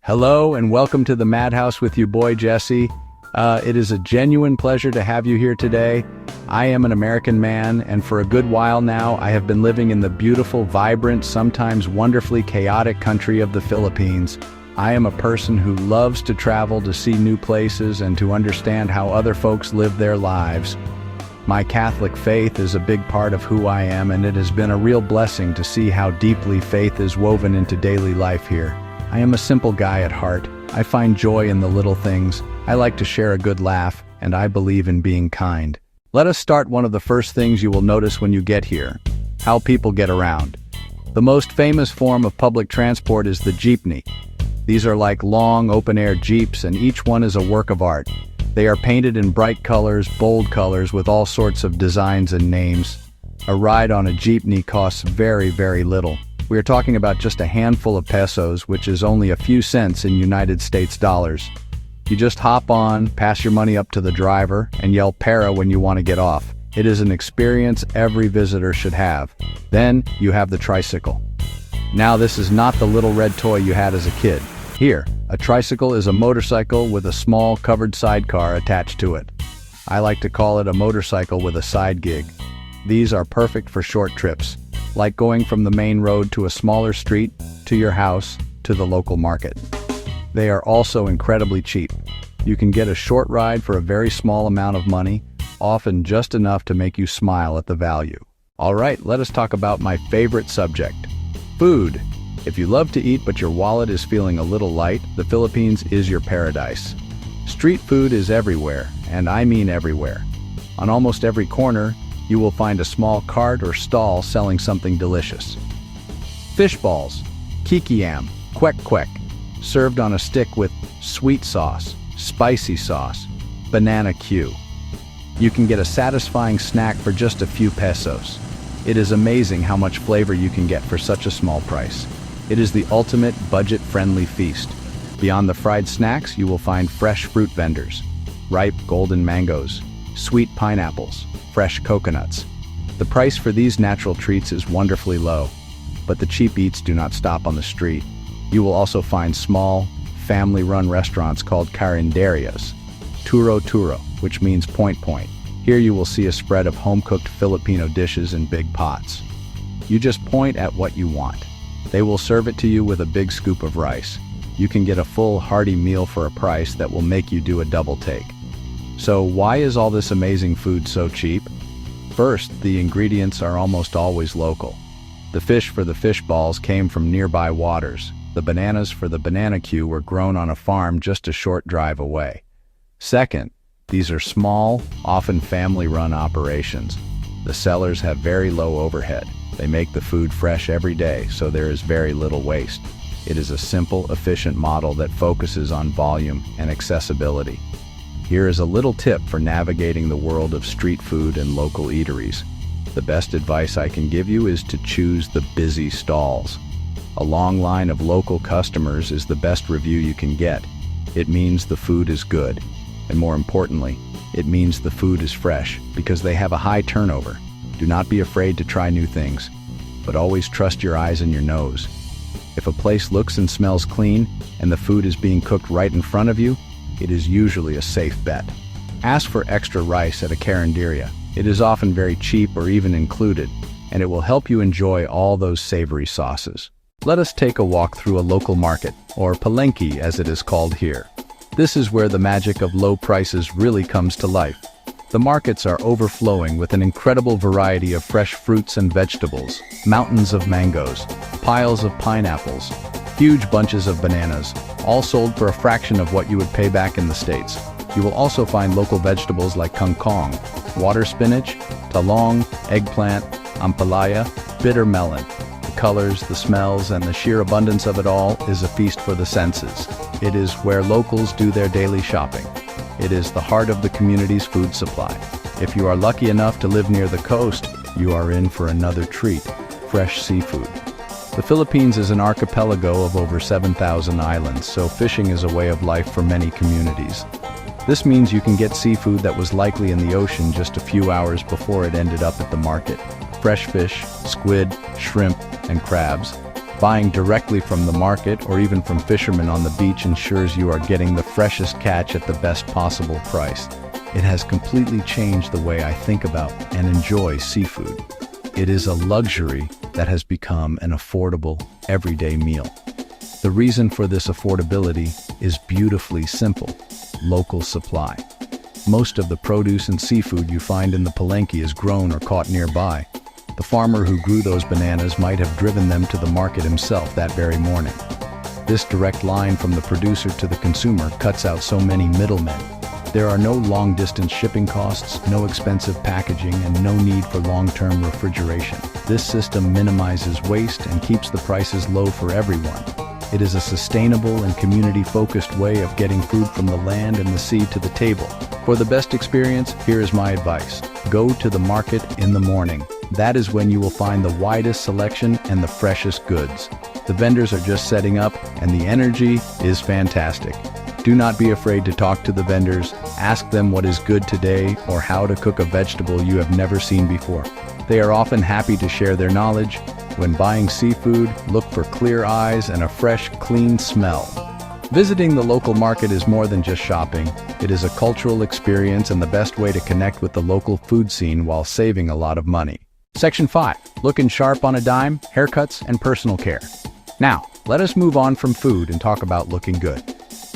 Hello and welcome to the Madhouse with you boy Jesse. It is a genuine pleasure to have you here today. I am an American man, and for a good while now I have been living in the beautiful, vibrant, sometimes wonderfully chaotic country of the Philippines. I am a person who loves to travel to see new places and to understand how other folks live their lives. My Catholic faith is a big part of who I am, and it has been a real blessing to see how deeply faith is woven into daily life here. I am a simple guy at heart. I find joy in the little things. I like to share a good laugh, and I believe in being kind. Let us start one of the first things you will notice when you get here: how people get around. The most famous form of public transport is the jeepney. These are like long, open-air jeeps, and each one is a work of art. They are painted in bright colors, bold colors, with all sorts of designs and names. A ride on a jeepney costs very, very little. We are talking about just a handful of pesos, which is only a few cents in United States dollars. You just hop on, pass your money up to the driver, and yell "para" when you want to get off. It is an experience every visitor should have. Then you have the tricycle. Now this is not the little red toy you had as a kid. Here, a tricycle is a motorcycle with a small covered sidecar attached to it. I like to call it a motorcycle with a side gig. These are perfect for short trips, like going from the main road to a smaller street, to your house, to the local market. They are also incredibly cheap. You can get a short ride for a very small amount of money, often just enough to make you smile at the value. Alright, let us talk about my favorite subject: food. If you love to eat but your wallet is feeling a little light, the Philippines is your paradise. Street food is everywhere, and I mean everywhere. On almost every corner, you will find a small cart or stall selling something delicious. Fish balls, kikiam, kwek kwek, served on a stick with sweet sauce, spicy sauce, banana Q. You can get a satisfying snack for just a few pesos. It is amazing how much flavor you can get for such a small price. It is the ultimate budget-friendly feast. Beyond the fried snacks, you will find fresh fruit vendors, ripe golden mangoes, sweet pineapples, fresh coconuts. The price for these natural treats is wonderfully low, but the cheap eats do not stop on the street. You will also find small, family-run restaurants called carinderias, turo, which means point. Here you will see a spread of home-cooked Filipino dishes in big pots. You just point at what you want. They will serve it to you with a big scoop of rice. You can get a full, hearty meal for a price that will make you do a double take. So why is all this amazing food so cheap? First, the ingredients are almost always local. The fish for the fish balls came from nearby waters. The bananas for the banana Q were grown on a farm just a short drive away. Second, these are small, often family-run operations. The sellers have very low overhead. They make the food fresh every day, so there is very little waste. It is a simple, efficient model that focuses on volume and accessibility. Here is a little tip for navigating the world of street food and local eateries. The best advice I can give you is to choose the busy stalls. A long line of local customers is the best review you can get. It means the food is good, and more importantly, it means the food is fresh, because they have a high turnover. Do not be afraid to try new things, but always trust your eyes and your nose. If a place looks and smells clean, and the food is being cooked right in front of you, it is usually a safe bet. Ask for extra rice at a carinderia. It is often very cheap or even included, and it will help you enjoy all those savory sauces. Let us take a walk through a local market, or palenque as it is called here. This is where the magic of low prices really comes to life. The markets are overflowing with an incredible variety of fresh fruits and vegetables, mountains of mangoes, piles of pineapples, huge bunches of bananas, all sold for a fraction of what you would pay back in the States. You will also find local vegetables like kangkong, water spinach, talong, eggplant, ampalaya, bitter melon. The colors, the smells, and the sheer abundance of it all is a feast for the senses. It is where locals do their daily shopping. It is the heart of the community's food supply. If you are lucky enough to live near the coast, you are in for another treat: fresh seafood. The Philippines is an archipelago of over 7,000 islands, so fishing is a way of life for many communities. This means you can get seafood that was likely in the ocean just a few hours before it ended up at the market. Fresh fish, squid, shrimp, and crabs. Buying directly from the market or even from fishermen on the beach ensures you are getting the freshest catch at the best possible price. It has completely changed the way I think about and enjoy seafood. It is a luxury that has become an affordable, everyday meal. The reason for this affordability is beautifully simple: local supply. Most of the produce and seafood you find in the Palenque is grown or caught nearby. The farmer who grew those bananas might have driven them to the market himself that very morning. This direct line from the producer to the consumer cuts out so many middlemen. There are no long-distance shipping costs, no expensive packaging, and no need for long-term refrigeration. This system minimizes waste and keeps the prices low for everyone. It is a sustainable and community-focused way of getting food from the land and the sea to the table. For the best experience, here is my advice. Go to the market in the morning. That is when you will find the widest selection and the freshest goods. The vendors are just setting up, and the energy is fantastic. Do not be afraid to talk to the vendors. Ask them what is good today or how to cook a vegetable you have never seen before. They are often happy to share their knowledge. When buying seafood, look for clear eyes and a fresh, clean smell. Visiting the local market is more than just shopping. It is a cultural experience and the best way to connect with the local food scene while saving a lot of money. Section 5. Looking sharp on a dime, haircuts, and personal care. Now, let us move on from food and talk about looking good.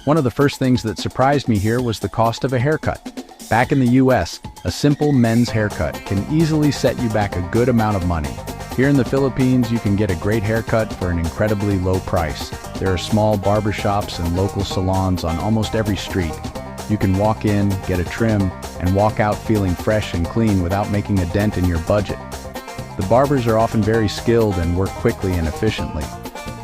One of the first things that surprised me here was the cost of a haircut. Back in the US, a simple men's haircut can easily set you back a good amount of money. Here in the Philippines, you can get a great haircut for an incredibly low price. There are small barbershops and local salons on almost every street. You can walk in, get a trim, and walk out feeling fresh and clean without making a dent in your budget. The barbers are often very skilled and work quickly and efficiently.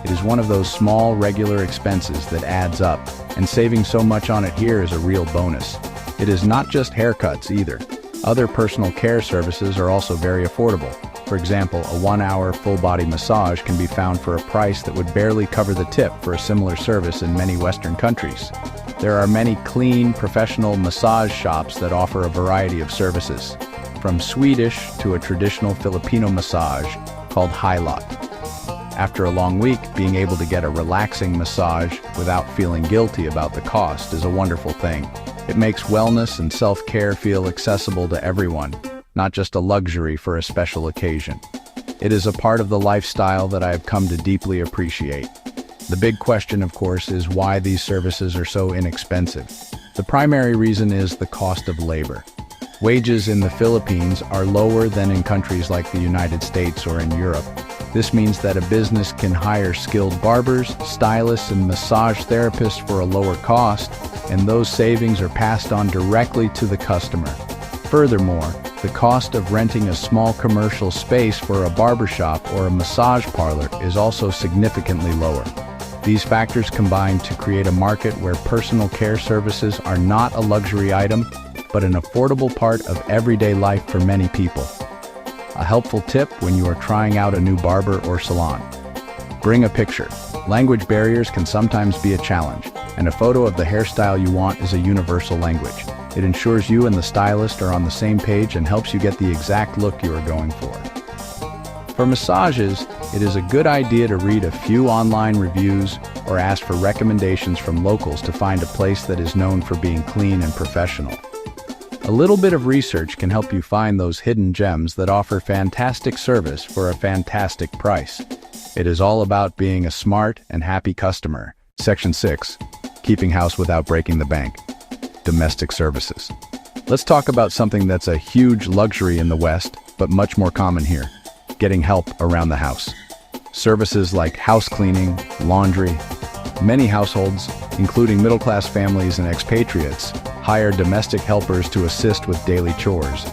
It is one of those small, regular expenses that adds up, and saving so much on it here is a real bonus. It is not just haircuts either. Other personal care services are also very affordable. For example, a 1-hour full-body massage can be found for a price that would barely cover the tip for a similar service in many Western countries. There are many clean, professional massage shops that offer a variety of services, from Swedish to a traditional Filipino massage called Hilot. After a long week, being able to get a relaxing massage without feeling guilty about the cost is a wonderful thing. It makes wellness and self-care feel accessible to everyone, not just a luxury for a special occasion. It is a part of the lifestyle that I have come to deeply appreciate. The big question, of course, is why these services are so inexpensive. The primary reason is the cost of labor. Wages in the Philippines are lower than in countries like the United States or in Europe. This means that a business can hire skilled barbers, stylists, and massage therapists for a lower cost, and those savings are passed on directly to the customer. Furthermore, the cost of renting a small commercial space for a barbershop or a massage parlor is also significantly lower. These factors combine to create a market where personal care services are not a luxury item, but an affordable part of everyday life for many people. A helpful tip when you are trying out a new barber or salon: bring a picture. Language barriers can sometimes be a challenge, and a photo of the hairstyle you want is a universal language. It ensures you and the stylist are on the same page and helps you get the exact look you are going for. For massages, it is a good idea to read a few online reviews or ask for recommendations from locals to find a place that is known for being clean and professional. A little bit of research can help you find those hidden gems that offer fantastic service for a fantastic price. It is all about being a smart and happy customer. Section 6. Keeping house without breaking the bank. Domestic services. Let's talk about something that's a huge luxury in the West, but much more common here: getting help around the house. Services like house cleaning, laundry. Many households, including middle-class families and expatriates, hire domestic helpers to assist with daily chores.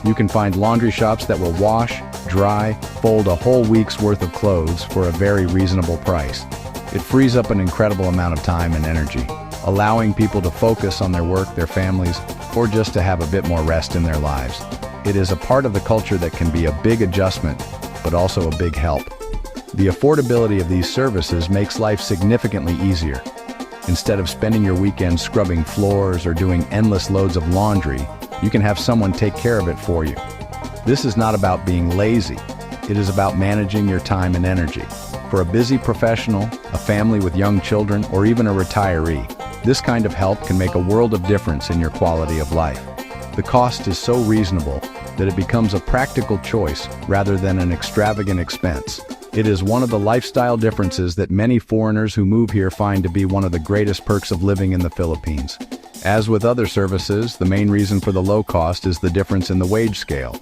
You can find laundry shops that will wash, dry, fold a whole week's worth of clothes for a very reasonable price. It frees up an incredible amount of time and energy, allowing people to focus on their work, their families, or just to have a bit more rest in their lives. It is a part of the culture that can be a big adjustment, but also a big help. The affordability of these services makes life significantly easier. Instead of spending your weekend scrubbing floors or doing endless loads of laundry, you can have someone take care of it for you. This is not about being lazy. It is about managing your time and energy. For a busy professional, a family with young children, or even a retiree, this kind of help can make a world of difference in your quality of life. The cost is so reasonable that it becomes a practical choice rather than an extravagant expense. It is one of the lifestyle differences that many foreigners who move here find to be one of the greatest perks of living in the Philippines. As with other services, the main reason for the low cost is the difference in the wage scale.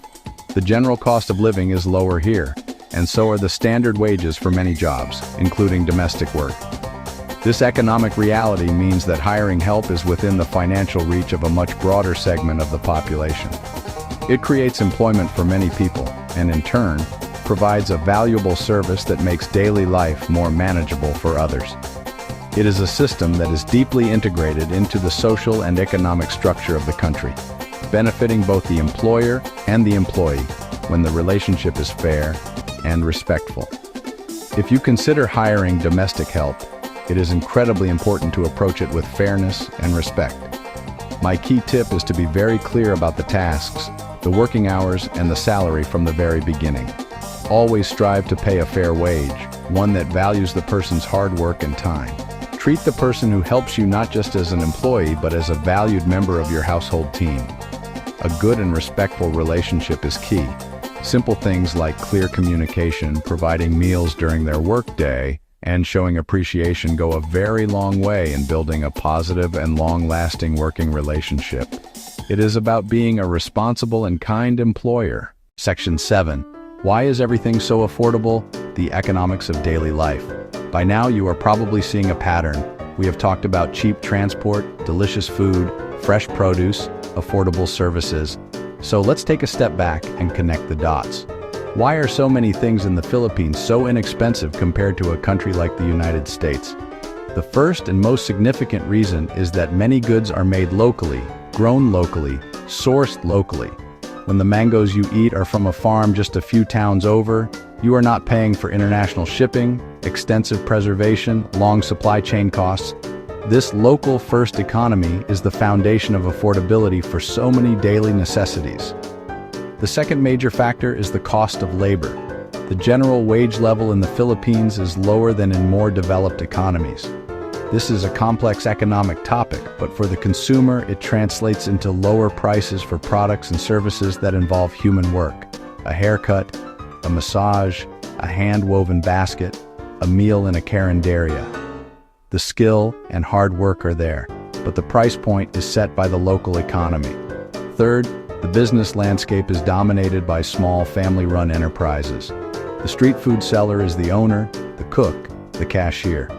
The general cost of living is lower here, and so are the standard wages for many jobs, including domestic work. This economic reality means that hiring help is within the financial reach of a much broader segment of the population. It creates employment for many people, and in turn, provides a valuable service that makes daily life more manageable for others. It is a system that is deeply integrated into the social and economic structure of the country, benefiting both the employer and the employee when the relationship is fair and respectful. If you consider hiring domestic help, it is incredibly important to approach it with fairness and respect. My key tip is to be very clear about the tasks, the working hours, and the salary from the very beginning. Always strive to pay a fair wage, one that values the person's hard work and time. Treat the person who helps you not just as an employee, but as a valued member of your household team. A good and respectful relationship is key. Simple things like clear communication, providing meals during their workday, and showing appreciation go a very long way in building a positive and long-lasting working relationship. It is about being a responsible and kind employer. Section 7. Why is everything so affordable? The economics of daily life. By now you are probably seeing a pattern. We have talked about cheap transport, delicious food, fresh produce, affordable services. So let's take a step back and connect the dots. Why are so many things in the Philippines so inexpensive compared to a country like the United States? The first and most significant reason is that many goods are made locally, grown locally, sourced locally. When the mangoes you eat are from a farm just a few towns over, you are not paying for international shipping, extensive preservation, long supply chain costs. This local-first economy is the foundation of affordability for so many daily necessities. The second major factor is the cost of labor. The general wage level in the Philippines is lower than in more developed economies. This is a complex economic topic, but for the consumer, it translates into lower prices for products and services that involve human work. A haircut, a massage, a hand-woven basket, a meal in a carinderia. The skill and hard work are there, but the price point is set by the local economy. Third, the business landscape is dominated by small family-run enterprises. The street food seller is the owner, the cook, the cashier.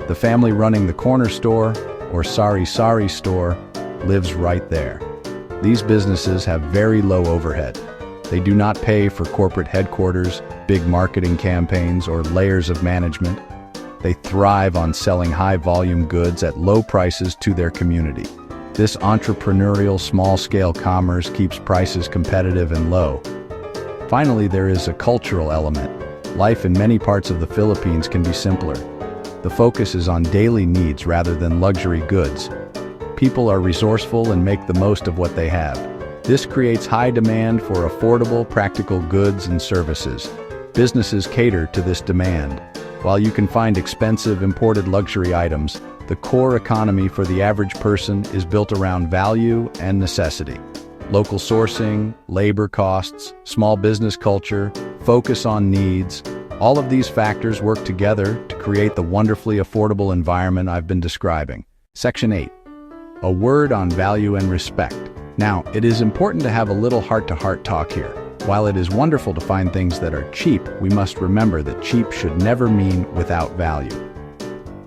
The family running the corner store, or sari-sari store, lives right there. These businesses have very low overhead. They do not pay for corporate headquarters, big marketing campaigns, or layers of management. They thrive on selling high-volume goods at low prices to their community. This entrepreneurial small-scale commerce keeps prices competitive and low. Finally, there is a cultural element. Life in many parts of the Philippines can be simpler. The focus is on daily needs rather than luxury goods. People are resourceful and make the most of what they have. This creates high demand for affordable, practical goods and services. Businesses cater to this demand. While you can find expensive imported luxury items, the core economy for the average person is built around value and necessity. Local sourcing, labor costs, small business culture, focus on needs, all of these factors work together to create the wonderfully affordable environment I've been describing. Section 8. A word on value and respect. Now, it is important to have a little heart-to-heart talk here. While it is wonderful to find things that are cheap, we must remember that cheap should never mean without value.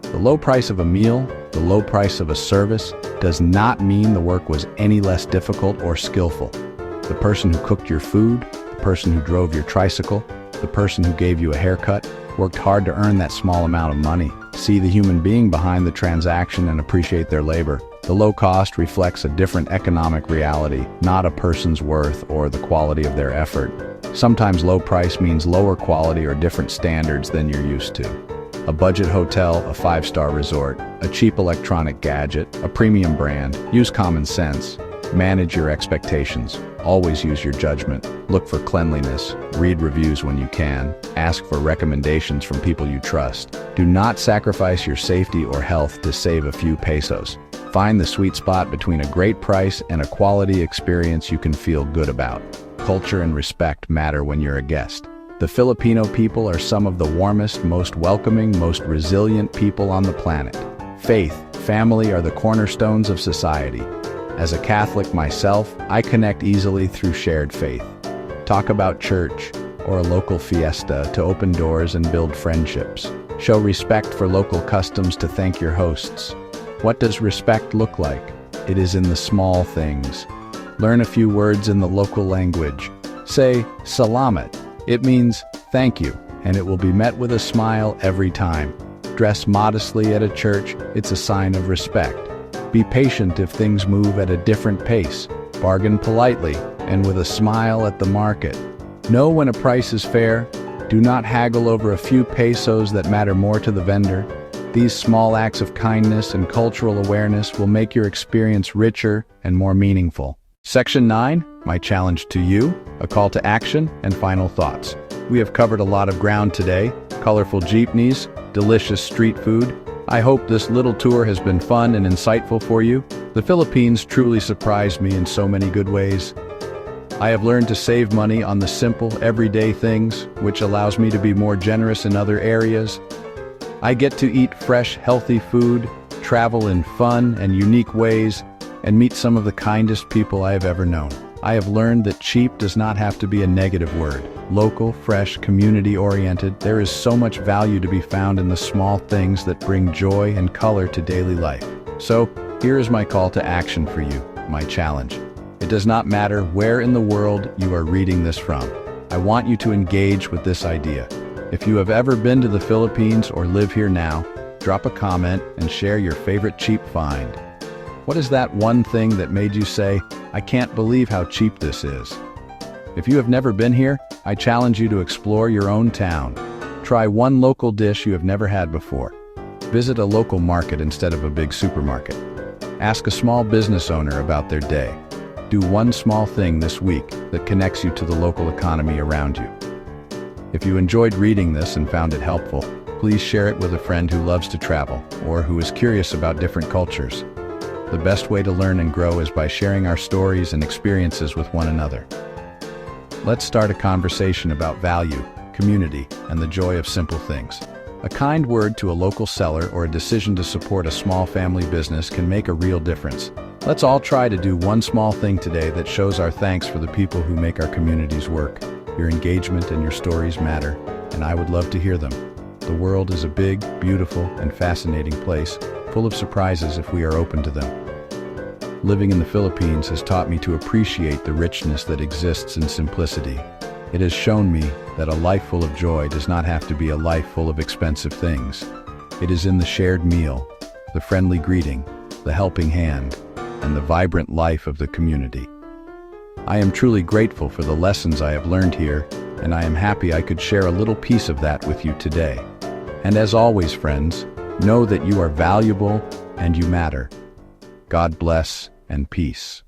The low price of a meal, the low price of a service, does not mean the work was any less difficult or skillful. The person who cooked your food, the person who drove your tricycle, the person who gave you a haircut, worked hard to earn that small amount of money. See the human being behind the transaction and appreciate their labor. The low cost reflects a different economic reality, not a person's worth or the quality of their effort. Sometimes low price means lower quality or different standards than you're used to. A budget hotel, a 5-star resort, a cheap electronic gadget, a premium brand. Use common sense. Manage your expectations. Always use your judgment. Look for cleanliness, read reviews when you can, ask for recommendations from people you trust. Do not sacrifice your safety or health to save a few pesos. Find the sweet spot between a great price and a quality experience you can feel good about. Culture and respect matter when you're a guest. The Filipino people are some of the warmest, most welcoming, most resilient people on the planet. Faith, family are the cornerstones of society. As a Catholic myself, I connect easily through shared faith. Talk about church or a local fiesta to open doors and build friendships. Show respect for local customs to thank your hosts. What does respect look like? It is in the small things. Learn a few words in the local language. Say, salamat. It means thank you, and it will be met with a smile every time. Dress modestly at a church, it's a sign of respect. Be patient if things move at a different pace. Bargain politely and with a smile at the market. Know when a price is fair. Do not haggle over a few pesos that matter more to the vendor. These small acts of kindness and cultural awareness will make your experience richer and more meaningful. Section 9, my challenge to you, a call to action and final thoughts. We have covered a lot of ground today. Colorful jeepneys, delicious street food. I hope this little tour has been fun and insightful for you. The Philippines truly surprised me in so many good ways. I have learned to save money on the simple, everyday things, which allows me to be more generous in other areas. I get to eat fresh, healthy food, travel in fun and unique ways, and meet some of the kindest people I have ever known. I have learned that cheap does not have to be a negative word. Local, fresh, community-oriented, there is so much value to be found in the small things that bring joy and color to daily life. So, here is my call to action for you, my challenge. It does not matter where in the world you are reading this from. I want you to engage with this idea. If you have ever been to the Philippines or live here now, drop a comment and share your favorite cheap find. What is that one thing that made you say, I can't believe how cheap this is? If you have never been here, I challenge you to explore your own town. Try one local dish you have never had before. Visit a local market instead of a big supermarket. Ask a small business owner about their day. Do one small thing this week that connects you to the local economy around you. If you enjoyed reading this and found it helpful, please share it with a friend who loves to travel or who is curious about different cultures. The best way to learn and grow is by sharing our stories and experiences with one another. Let's start a conversation about value, community, and the joy of simple things. A kind word to a local seller or a decision to support a small family business can make a real difference. Let's all try to do one small thing today that shows our thanks for the people who make our communities work. Your engagement and your stories matter, and I would love to hear them. The world is a big, beautiful, and fascinating place, full of surprises if we are open to them. Living in the Philippines has taught me to appreciate the richness that exists in simplicity. It has shown me that a life full of joy does not have to be a life full of expensive things. It is in the shared meal, the friendly greeting, the helping hand, and the vibrant life of the community. I am truly grateful for the lessons I have learned here, and I am happy I could share a little piece of that with you today. And as always, friends, know that you are valuable and you matter. God bless and peace.